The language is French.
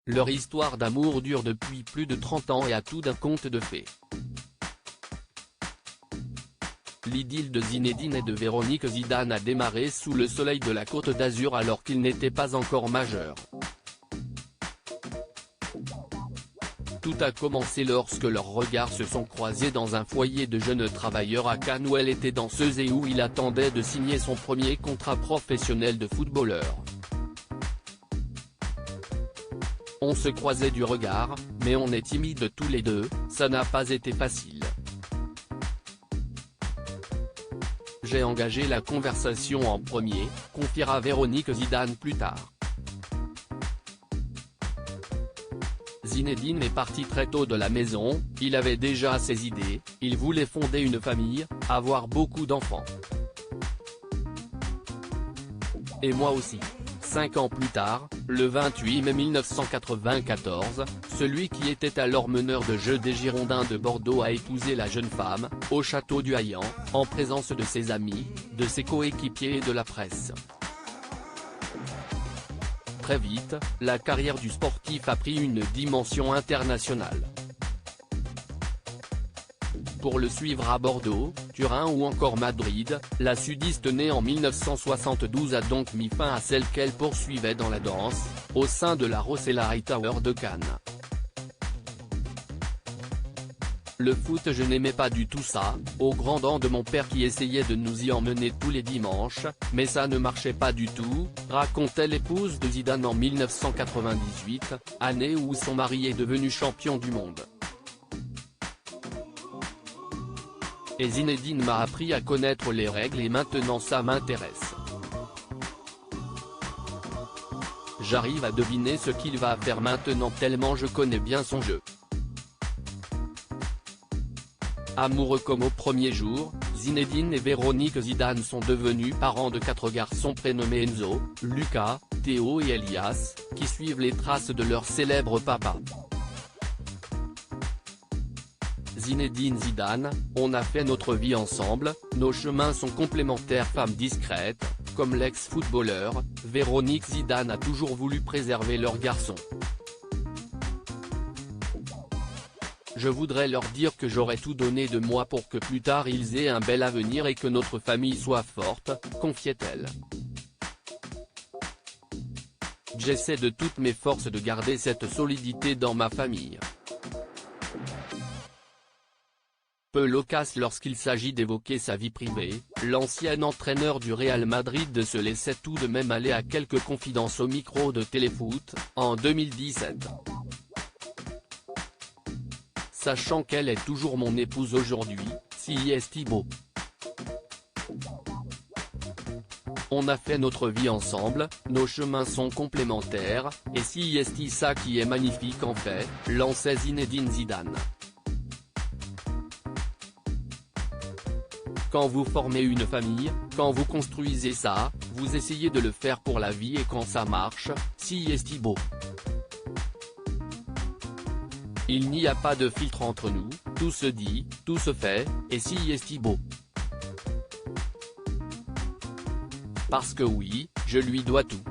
Leur histoire d'amour dure depuis plus de 30 ans et a tout d'un conte de fées. L'idylle de Zinedine et de Véronique Zidane a démarré sous le soleil de la Côte d'Azur alors qu'ils n'étaient pas encore majeurs. Tout a commencé lorsque leurs regards se sont croisés dans un foyer de jeunes travailleurs à Cannes où elle était danseuse et où il attendait de signer son premier contrat professionnel de footballeur. On se croisait du regard, mais on est timides tous les deux, ça n'a pas été facile. J'ai engagé la conversation en premier, confiera Véronique Zidane plus tard. Zinedine est parti très tôt de la maison, il avait déjà ses idées, il voulait fonder une famille, avoir beaucoup d'enfants. Et moi aussi. 5 ans plus tard, le 28 mai 1994, celui qui était alors meneur de jeu des Girondins de Bordeaux a épousé la jeune femme, au château du Haillan, en présence de ses amis, de ses coéquipiers et de la presse. Très vite, la carrière du sportif a pris une dimension internationale. Pour le suivre à Bordeaux, Turin ou encore Madrid, la sudiste née en 1972 a donc mis fin à celle qu'elle poursuivait dans la danse, au sein de la Rosella Hightower de Cannes. Le foot je n'aimais pas du tout ça, au grand dam de mon père qui essayait de nous y emmener tous les dimanches, mais ça ne marchait pas du tout, racontait l'épouse de Zidane en 1998, année où son mari est devenu champion du monde. Et Zinedine m'a appris à connaître les règles et maintenant ça m'intéresse. J'arrive à deviner ce qu'il va faire maintenant tellement je connais bien son jeu. Amoureux comme au premier jour, Zinedine et Véronique Zidane sont devenus parents de 4 garçons prénommés Enzo, Lucas, Théo et Elias, qui suivent les traces de leur célèbre papa. Zinedine Zidane, on a fait notre vie ensemble, nos chemins sont complémentaires. Femme discrète, comme l'ex-footballeur, Véronique Zidane a toujours voulu préserver leurs garçons. Je voudrais leur dire que j'aurais tout donné de moi pour que plus tard ils aient un bel avenir et que notre famille soit forte, confiait-elle. J'essaie de toutes mes forces de garder cette solidité dans ma famille. Peu loquace lorsqu'il s'agit d'évoquer sa vie privée, l'ancien entraîneur du Real Madrid se laissait tout de même aller à quelques confidences au micro de Téléfoot, en 2017. Sachant qu'elle est toujours mon épouse aujourd'hui, si est beau. On a fait notre vie ensemble, nos chemins sont complémentaires, et si est ça qui est magnifique en fait, lançait Zinedine Zidane. Quand vous formez une famille, quand vous construisez ça, vous essayez de le faire pour la vie et quand ça marche, si est beau. Il n'y a pas de filtre entre nous, tout se dit, tout se fait, et si est beau. Parce que oui, je lui dois tout.